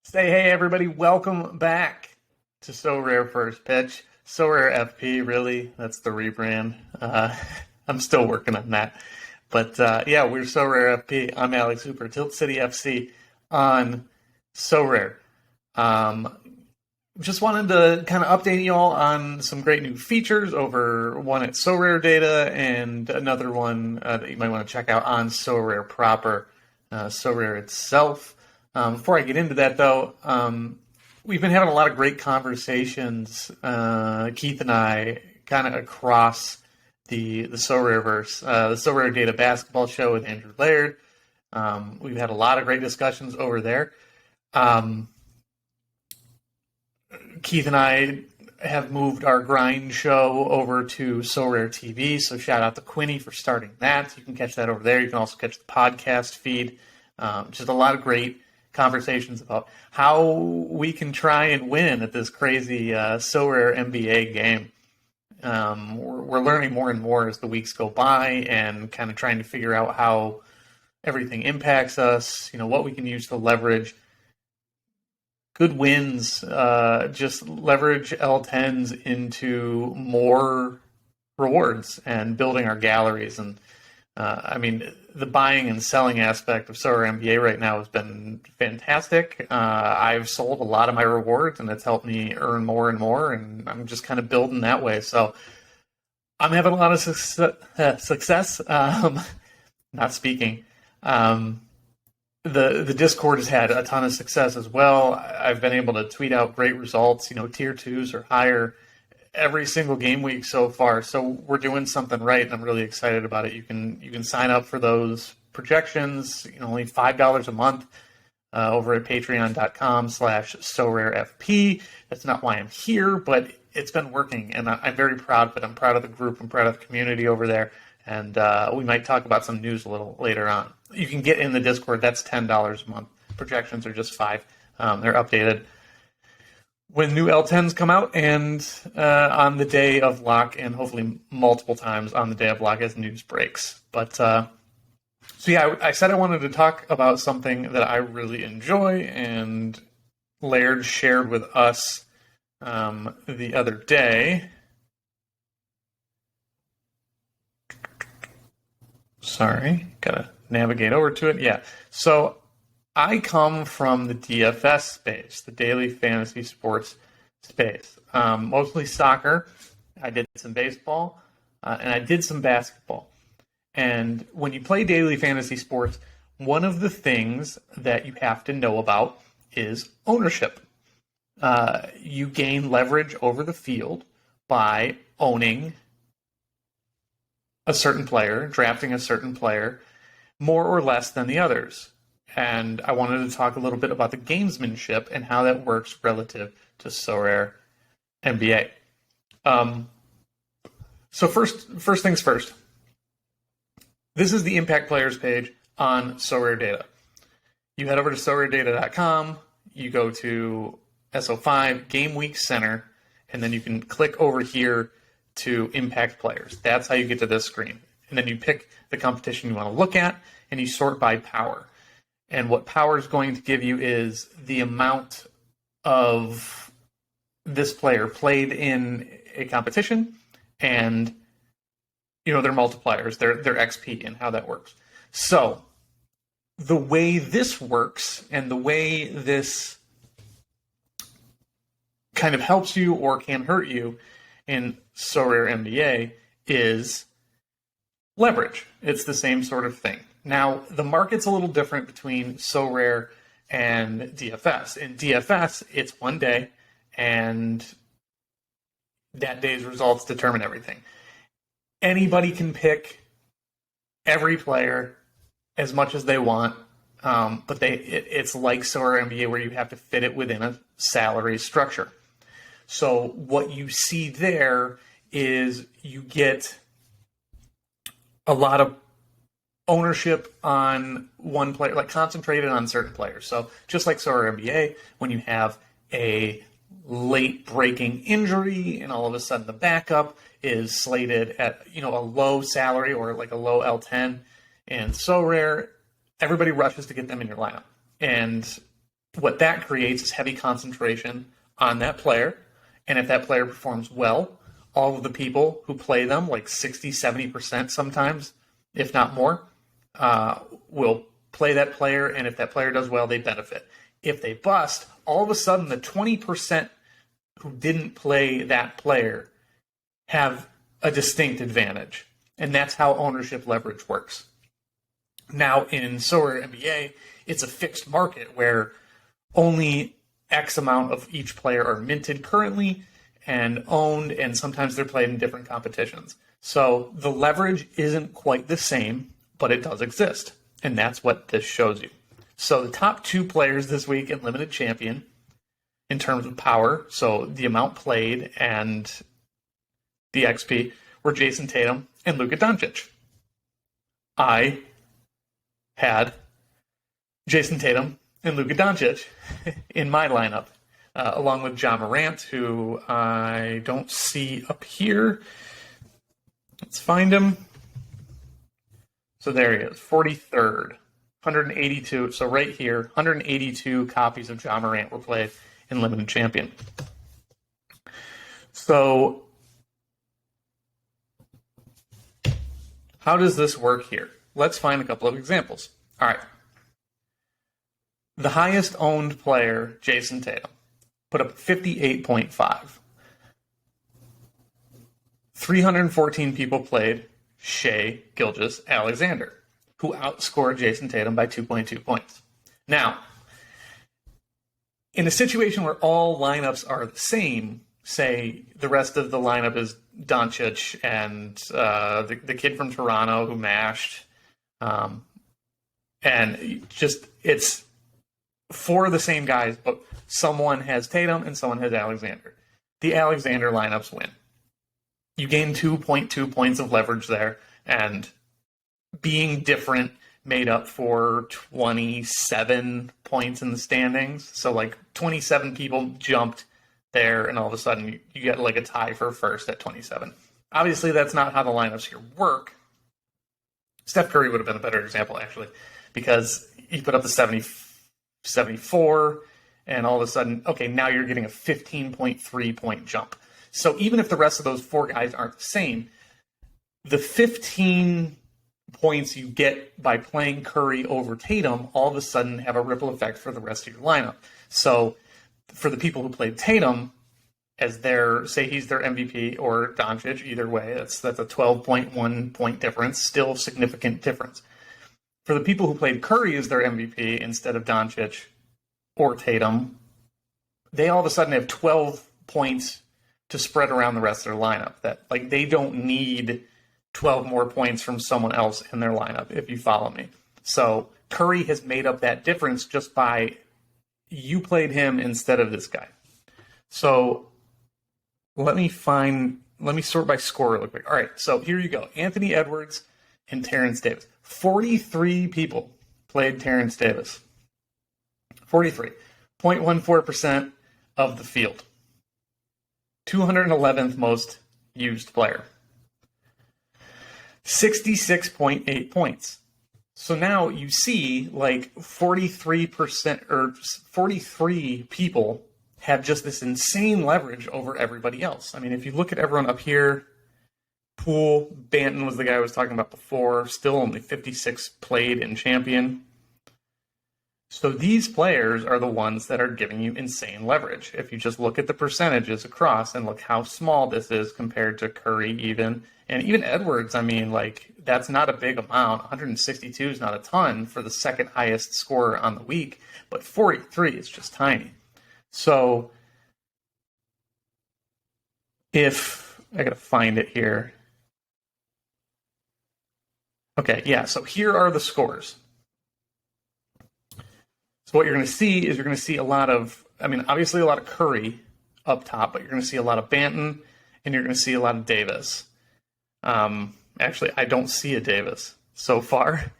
Say hey everybody, welcome back to Sorare First Pitch. Sorare FP, really, that's the rebrand. I'm still working on that. But yeah, we're Sorare FP. I'm Alex Hooper, Tilt City FC on Sorare. Um, just wanted to kind of update you all on some great new features over one at SorareData and another one that you might want to check out on Sorare proper, Sorare itself. Before I get into that, though, we've been having a lot of great conversations, Keith and I, kind of across the Sorareverse, the SorareData basketball show with Andrew Laird. We've had a lot of great discussions over there. Keith and I have moved our grind show over to Sorare TV, so shout out to Quinny for starting that. You can catch that over there. You can also catch the podcast feed. Just a lot of great conversations about how we can try and win at this crazy Sorare NBA game. We're learning more and more as the weeks go by and kind of trying to figure out how everything impacts us, what we can use to leverage good wins, just leverage L10s into more rewards and building our galleries. And the buying and selling aspect of Sorare MBA right now has been fantastic. I've sold a lot of my rewards, and it's helped me earn more and more, and I'm just kind of building that way. So I'm having a lot of success. Not speaking. The Discord has had a ton of success as well. I've been able to tweet out great results, tier 2s or higher every single game week so far. So we're doing something right, and I'm really excited about it. You can sign up for those projections, only $5 a month over at patreon.com/SorareFP. That's not why I'm here, but it's been working, and I'm very proud of it. I'm proud of the group. I'm proud of the community over there. And we might talk about some news a little later on. You can get in the Discord. That's $10 a month. Projections are just $5. They're updated when new L10s come out and on the day of lock, and hopefully multiple times on the day of lock as news breaks. But so yeah, I said I wanted to talk about something that I really enjoy, and Laird shared with us the other day. Sorry, gotta navigate over to it. Yeah, so I come from the DFS space, the daily fantasy sports space, mostly soccer. I did some baseball, and I did some basketball. And when you play daily fantasy sports, one of the things that you have to know about is ownership. You gain leverage over the field by owning a certain player, drafting a certain player, more or less than the others. And I wanted to talk a little bit about the gamesmanship and how that works relative to Sorare NBA. So first things first. This is the Impact Players page on SorareData. You head over to SorareData.com, you go to SO5, Game Week Center, and then you can click over here to Impact Players. That's how you get to this screen. And then you pick the competition you want to look at, and you sort by power. And what power is going to give you is the amount of this player played in a competition and their multipliers, their XP, and how that works. So the way this works and the way this kind of helps you or can hurt you in Sorare MBA is leverage. It's the same sort of thing. Now, the market's a little different between Sorare and DFS. In DFS, it's one day, and that day's results determine everything. Anybody can pick every player as much as they want, but it's like Sorare MBA where you have to fit it within a salary structure. So what you see there is you get a lot of ownership on one player, like concentrated on certain players. So just like Sorare MBA, when you have a late breaking injury and all of a sudden the backup is slated at a low salary or like a low L10 and Sorare, everybody rushes to get them in your lineup. And what that creates is heavy concentration on that player. And if that player performs well, all of the people who play them, like 60, 70% sometimes, if not more, will play that player. And if that player does well, they benefit. If they bust, all of a sudden the 20% who didn't play that player have a distinct advantage. And that's how ownership leverage works. Now, in Sorare NBA, it's a fixed market where only X amount of each player are minted currently and owned, and sometimes they're played in different competitions. So the leverage isn't quite the same, but it does exist. And that's what this shows you. So the top 2 players this week in Limited Champion, in terms of power, so the amount played and the XP, were Jason Tatum and Luka Doncic. I had Jason Tatum and Luka Doncic in my lineup, along with Ja Morant, who I don't see up here. Let's find him. So there he is, 43rd, 182. So right here, 182 copies of Ja Morant were played in Limited Champion. So how does this work here? Let's find a couple of examples. All right. The highest owned player, Jason Tatum, put up 58.5. 314 people played Shai Gilgeous-Alexander, who outscored Jason Tatum by 2.2 points. Now, in a situation where all lineups are the same, say the rest of the lineup is Doncic and the kid from Toronto who mashed, and just it's 4 of the same guys, but someone has Tatum and someone has Alexander. The Alexander lineups win. You gain 2.2 points of leverage there, and being different made up for 27 points in the standings. So like 27 people jumped there, and all of a sudden you get like a tie for first at 27. Obviously, that's not how the lineups here work. Steph Curry would have been a better example, actually, because he put up the 74, and all of a sudden, okay, now you're getting a 15.3 point jump. So even if the rest of those 4 guys aren't the same, the 15 points you get by playing Curry over Tatum all of a sudden have a ripple effect for the rest of your lineup. So for the people who played Tatum as their, say he's their MVP or Doncic, either way, that's a 12.1 point difference, still significant difference. For the people who played Curry as their MVP instead of Doncic or Tatum, they all of a sudden have 12 points to spread around the rest of their lineup. That like they don't need 12 more points from someone else in their lineup, if you follow me. So Curry has made up that difference just by you played him instead of this guy. So let me sort by score real quick. All right, so here you go. Anthony Edwards and Terrence Davis. 43 people played Terrence Davis. 43. 0.14% of the field. 211th most used player. 66.8 points. So now you see like 43% or 43 people have just this insane leverage over everybody else. I mean, if you look at everyone up here, Poole, Banton was the guy I was talking about before, still only 56 played in Champion. So these players are the ones that are giving you insane leverage. If you just look at the percentages across and look how small this is compared to Curry even, and even Edwards, I mean, like, that's not a big amount. 162 is not a ton for the second highest scorer on the week, but 43 is just tiny. So if I gotta find it here. Okay, yeah, so here are the scores. So what you're going to see is you're going to see a lot of, I mean, obviously a lot of Curry up top, but you're going to see a lot of Banton, and you're going to see a lot of Davis. Actually, I don't see a Davis so far,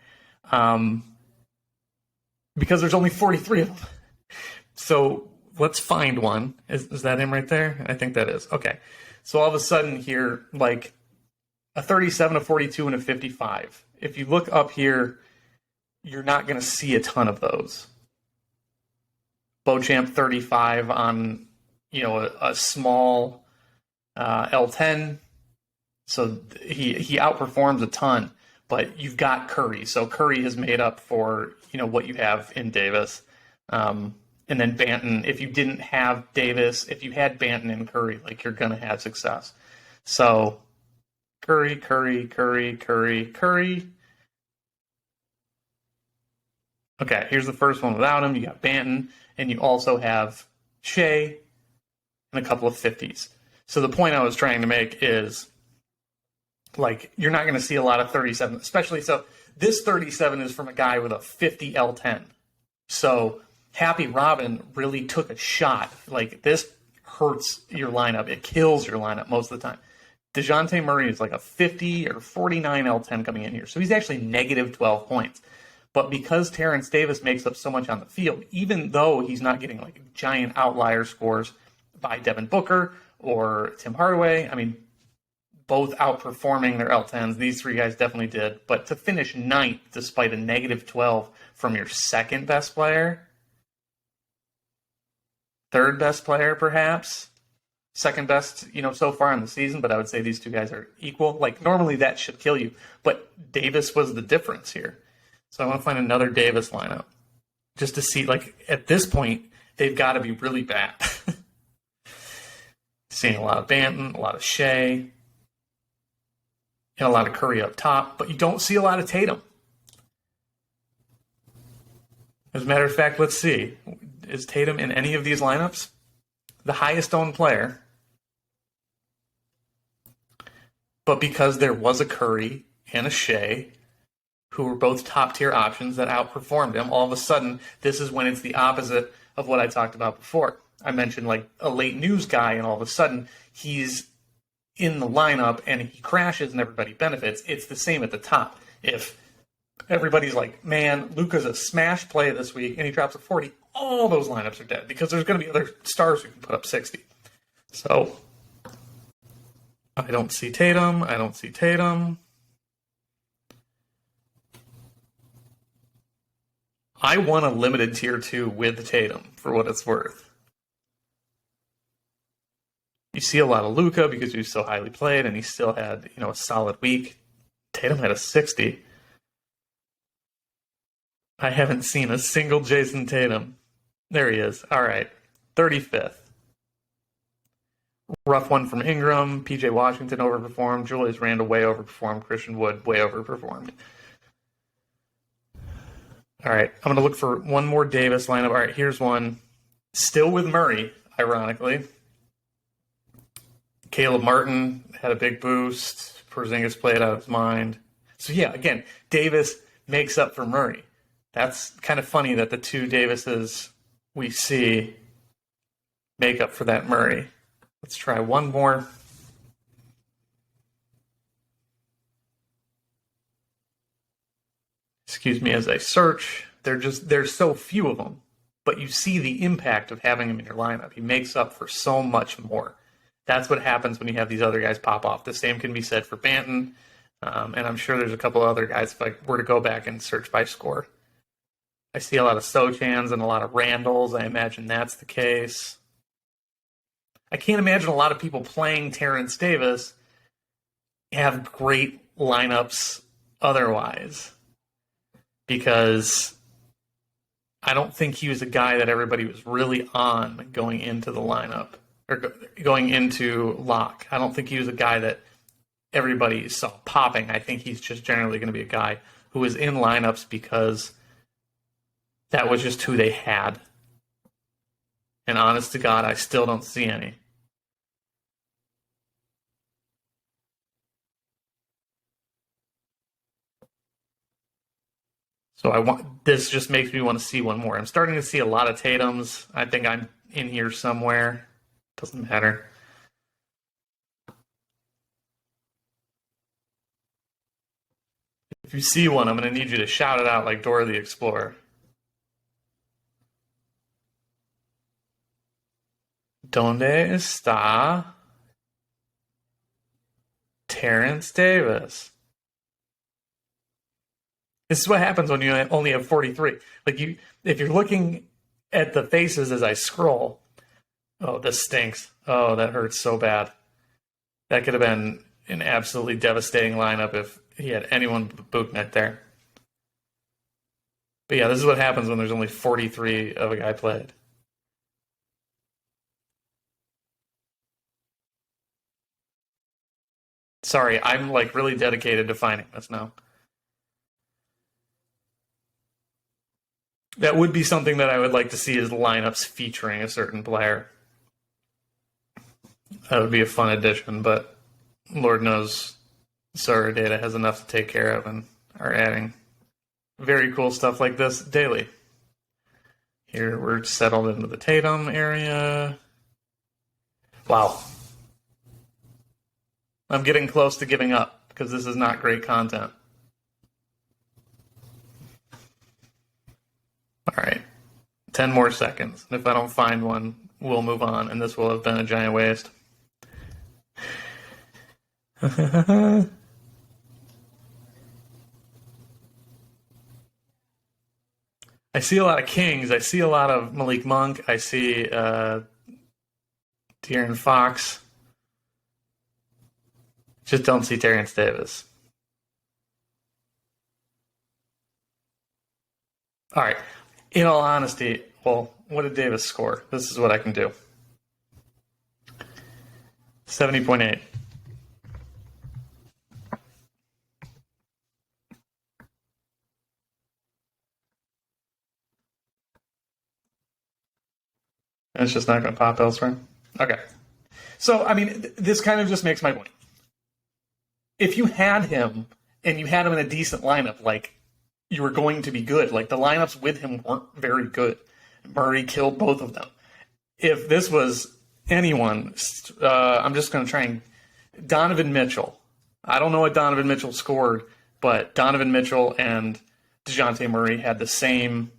because there's only 43 of them. So let's find one. Is that him right there? I think that is. Okay. So all of a sudden here, like a 37, a 42, and a 55. If you look up here, you're not going to see a ton of those. Beauchamp 35 on, a small L10. So he outperforms a ton, but you've got Curry. So Curry has made up for, what you have in Davis. And then Banton, if you didn't have Davis, if you had Banton and Curry, like, you're going to have success. So Curry, Curry, Curry, Curry, Curry. Okay, here's the first one without him. You got Banton, and you also have Shea and a couple of 50s. So the point I was trying to make is, like, you're not going to see a lot of 37, especially so this 37 is from a guy with a 50 L10. So Happy Robin really took a shot. Like, this hurts your lineup. It kills your lineup most of the time. DeJounte Murray is like a 50 or 49 L10 coming in here. So he's actually negative 12 points. But because Terrence Davis makes up so much on the field, even though he's not getting like giant outlier scores by Devin Booker or Tim Hardaway, I mean, both outperforming their L10s. These three guys definitely did. But to finish ninth despite a negative 12 from your second best player, third best player perhaps, second best, so far in the season, but I would say these two guys are equal. Like, normally that should kill you, but Davis was the difference here. So I want to find another Davis lineup just to see, like, at this point, they've got to be really bad. Seeing a lot of Banton, a lot of Shea, and a lot of Curry up top, but you don't see a lot of Tatum. As a matter of fact, let's see. Is Tatum in any of these lineups? The highest owned player. But because there was a Curry and a Shea, who were both top-tier options that outperformed him, all of a sudden, this is when it's the opposite of what I talked about before. I mentioned, like, a late news guy, and all of a sudden, he's in the lineup, and he crashes, and everybody benefits. It's the same at the top. If everybody's like, man, Luka's a smash play this week, and he drops a 40, all those lineups are dead, because there's going to be other stars who can put up 60. So, I don't see Tatum. I don't see Tatum. I won a limited tier 2 with Tatum, for what it's worth. You see a lot of Luka because he was so highly played, and he still had, a solid week. Tatum had a 60. I haven't seen a single Jason Tatum. There he is. All right. 35th. Rough one from Ingram. PJ Washington overperformed. Julius Randle way overperformed. Christian Wood way overperformed. All right. I'm going to look for one more Davis lineup. All right. Here's one. Still with Murray, ironically. Caleb Martin had a big boost. Porzingis played out of his mind. So, yeah, again, Davis makes up for Murray. That's kind of funny that the two Davises we see make up for that Murray. Let's try one more. Excuse me as I search. There's so few of them, but you see the impact of having him in your lineup. He makes up for so much more. That's what happens when you have these other guys pop off. The same can be said for Banton, and I'm sure there's a couple other guys if I were to go back and search by score. I see a lot of Sochans and a lot of Randalls. I imagine that's the case. I can't imagine a lot of people playing Terrence Davis have great lineups otherwise, because I don't think he was a guy that everybody was really on going into the lineup, or going into lock. I don't think he was a guy that everybody saw popping. I think he's just generally going to be a guy who was in lineups because that was just who they had. And honest to God, I still don't see any. So this just makes me want to see one more. I'm starting to see a lot of Tatums. I think I'm in here somewhere. Doesn't matter. If you see one, I'm going to need you to shout it out like Dora the Explorer. ¿Dónde está Terrence Davis? This is what happens when you only have 43. Like, if you're looking at the faces as I scroll. Oh, this stinks. Oh, that hurts so bad. That could have been an absolutely devastating lineup if he had anyone but Booknet there. But yeah, this is what happens when there's only 43 of a guy played. Sorry, I'm like really dedicated to finding this now. That would be something that I would like to see is lineups featuring a certain player. That would be a fun addition, but Lord knows SorareData has enough to take care of and are adding very cool stuff like this daily. Here we're settled into the Tatum area. Wow. I'm getting close to giving up because this is not great content. All right. 10 more seconds. And if I don't find one, we'll move on, and this will have been a giant waste. I see a lot of Kings. I see a lot of Malik Monk. I see De'Aaron Fox. Just don't see Terrence Davis. All right. In all honesty, well, what did Davis score? This is what I can do. 70.8. It's just not going to pop elsewhere. Okay. So, I mean, this kind of just makes my point. If you had him and you had him in a decent lineup, like, you were going to be good. Like, the lineups with him weren't very good. Murray killed both of them. If this was anyone, I'm just going to try and... Donovan Mitchell. I don't know what Donovan Mitchell scored, but Donovan Mitchell and DeJounte Murray had the same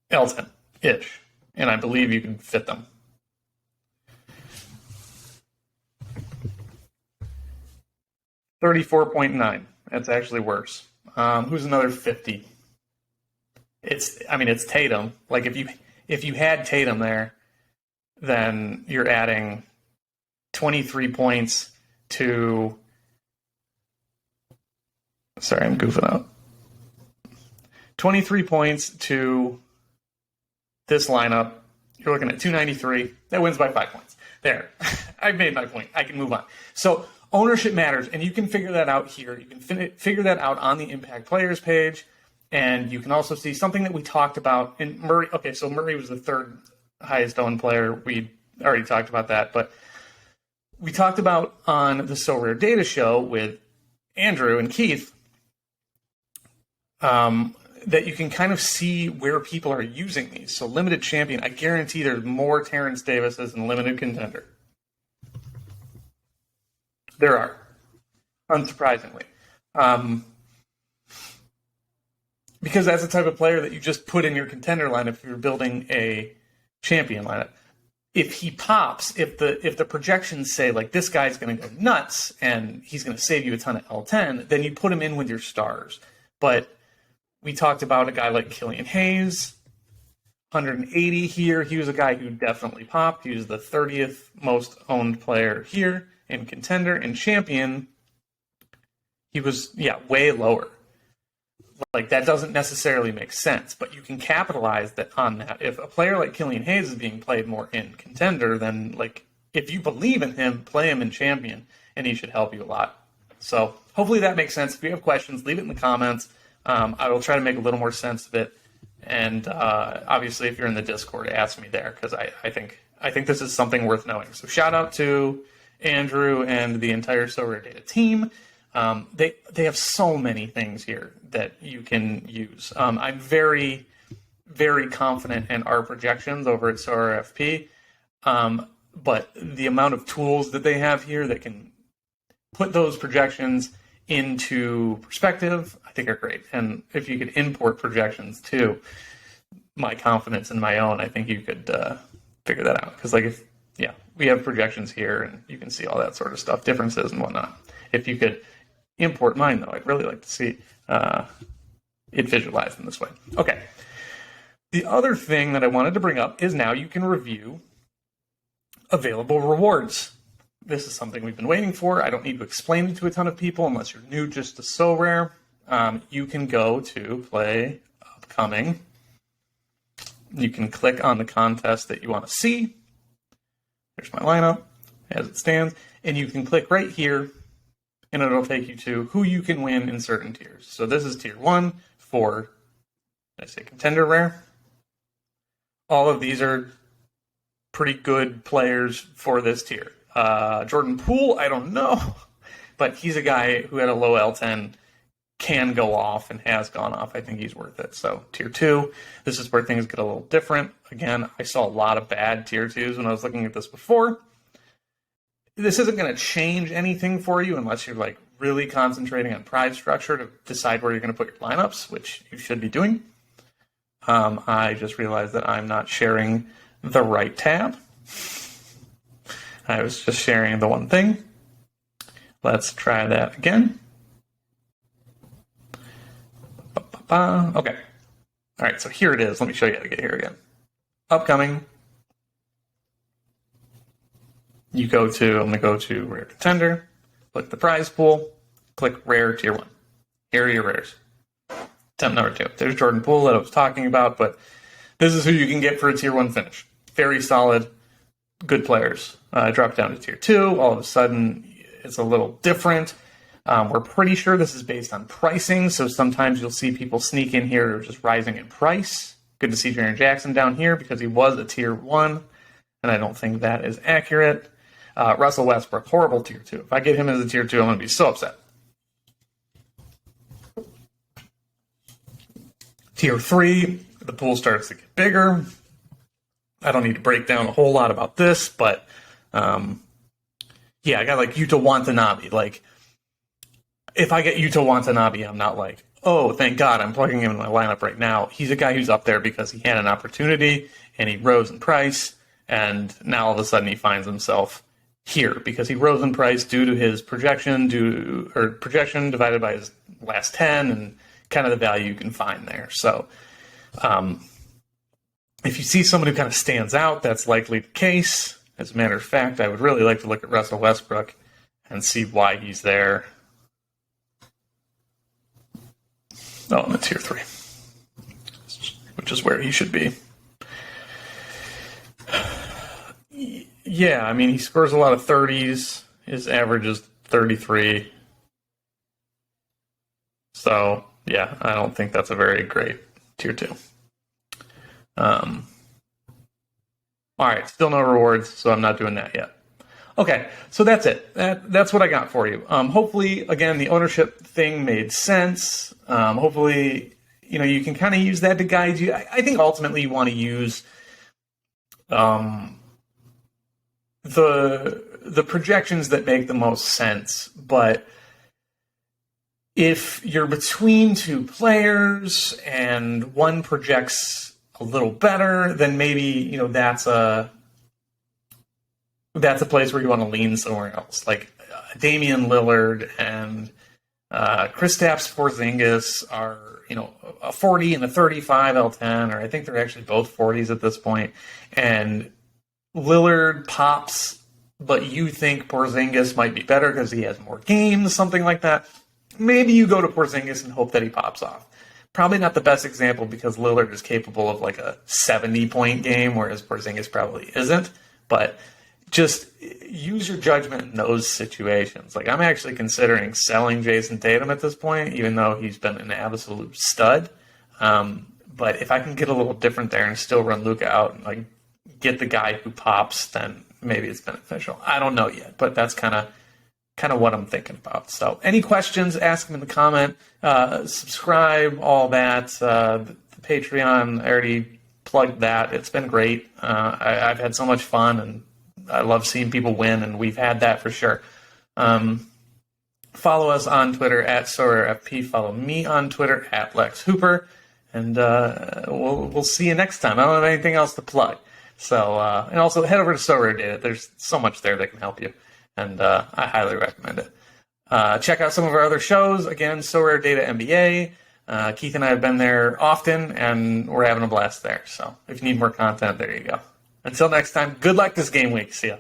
Elton-ish. And I believe you can fit them. 34.9. That's actually worse. Who's another 50? It's Tatum. Like if you had Tatum there, then you're adding 23 points to. Sorry, I'm goofing up. 23 points to this lineup. You're looking at 293. That wins by 5 points. There. I've made my point. I can move on. So ownership matters, and you can figure that out here. You can figure that out on the Impact Players page, and you can also see something that we talked about in Murray. Okay, so Murray was the third highest owned player. We already talked about that, but we talked about on the SorareData show with Andrew and Keith that you can kind of see where people are using these. So limited champion, I guarantee there's more Terrence Davises in limited contender. There are, unsurprisingly. Because that's the type of player that you just put in your contender lineup if you're building a champion lineup. If he pops, if the projections say, like, this guy's going to go nuts and he's going to save you a ton of L10, then you put him in with your stars. But we talked about a guy like Killian Hayes, 180 here. He was a guy who definitely popped. He was the 30th most owned player here in contender. And champion, he was, way lower. Like, that doesn't necessarily make sense, but you can capitalize on that. If a player like Killian Hayes is being played more in contender, then, like, if you believe in him, play him in champion, and he should help you a lot. So hopefully that makes sense. If you have questions, leave it in the comments. I will try to make a little more sense of it. And obviously, if you're in the Discord, ask me there, because I think this is something worth knowing. So shout out to Andrew and the entire SorareData team. They have so many things here that you can use. I'm very, very confident in our projections over at Sorare FP. But the amount of tools that they have here that can put those projections into perspective, I think are great. And if you could import projections too, my confidence in my own, I think you could figure that out. Because we have projections here and you can see all that sort of stuff, differences and whatnot. If you could import mine, though, I'd really like to see it visualized in this way. Okay. The other thing that I wanted to bring up is now you can review available rewards. This is something we've been waiting for. I don't need to explain it to a ton of people unless you're new just to Sorare. You can go to play upcoming. You can click on the contest that you want to see. There's my lineup as it stands. And you can click right here, and it'll take you to who you can win in certain tiers. So this is tier 1 for, did I say contender rare? All of these are pretty good players for this tier. Jordan Poole, I don't know, but he's a guy who had a low L10, can go off and has gone off. I think he's worth it. So tier 2, this is where things get a little different. Again, I saw a lot of bad tier 2s when I was looking at this before. This isn't going to change anything for you unless you're like really concentrating on prize structure to decide where you're going to put your lineups, which you should be doing. I just realized that I'm not sharing the right tab. I was just sharing the one thing. Let's try that again. Okay. All right, so here it is. Let me show you how to get here again. Upcoming. I'm going to go to Rare Contender, click the prize pool, click Rare Tier 1. Here are your rares. Attempt number 2. There's Jordan Poole that I was talking about, but this is who you can get for a Tier 1 finish. Very solid, good players. Drop down to Tier 2. All of a sudden, it's a little different. We're pretty sure this is based on pricing, so sometimes you'll see people sneak in here who are just rising in price. Good to see Jaren Jackson down here because he was a Tier 1, and I don't think that is accurate. Russell Westbrook, horrible Tier 2. If I get him as a Tier 2, I'm going to be so upset. Tier 3, the pool starts to get bigger. I don't need to break down a whole lot about this, but yeah, I got like Yuta Watanabe. Like, if I get Yuta Watanabe, I'm not like, oh, thank God, I'm plugging him in my lineup right now. He's a guy who's up there because he had an opportunity and he rose in price, and now all of a sudden he finds himself here because he rose in price due to his projection divided by his last 10 and kind of the value you can find there. So if you see someone who kind of stands out, that's likely the case. As a matter of fact, I would really like to look at Russell Westbrook and see why he's there. Oh, in the Tier 3, which is where he should be. Yeah, I mean, he scores a lot of 30s. His average is 33. So, yeah, I don't think that's a very great Tier 2. All right, still no rewards, so I'm not doing that yet. Okay, so that's it. That's what I got for you. Hopefully, again, the ownership thing made sense. Hopefully, you can kind of use that to guide you. I think ultimately you want to use the projections that make the most sense. But if you're between two players and one projects a little better, then maybe that's a place where you want to lean somewhere else, like Damian Lillard and Kristaps Porzingis are a 40 and a 35 L10, or I think they're actually both 40s at this point. And Lillard pops, but you think Porzingis might be better because he has more games, something like that. Maybe you go to Porzingis and hope that he pops off. Probably not the best example because Lillard is capable of like a 70-point game, whereas Porzingis probably isn't. But just use your judgment in those situations. Like, I'm actually considering selling Jason Tatum at this point, even though he's been an absolute stud. But if I can get a little different there and still run Luka out and like get the guy who pops, then maybe it's beneficial. I don't know yet, but that's kind of what I'm thinking about. So any questions, ask them in the comment. Subscribe, all that. The Patreon, I already plugged that. It's been great. I've had so much fun, and I love seeing people win, and we've had that for sure. Follow us on Twitter at Sorare FP. Follow me on Twitter at Lex Hooper, and we'll see you next time. I don't have anything else to plug. So and also head over to SorareData. There's so much there that can help you, and I highly recommend it. Check out some of our other shows. Again, SorareData NBA. Keith and I have been there often, and we're having a blast there. So if you need more content, there you go. Until next time, good luck this game week. See ya.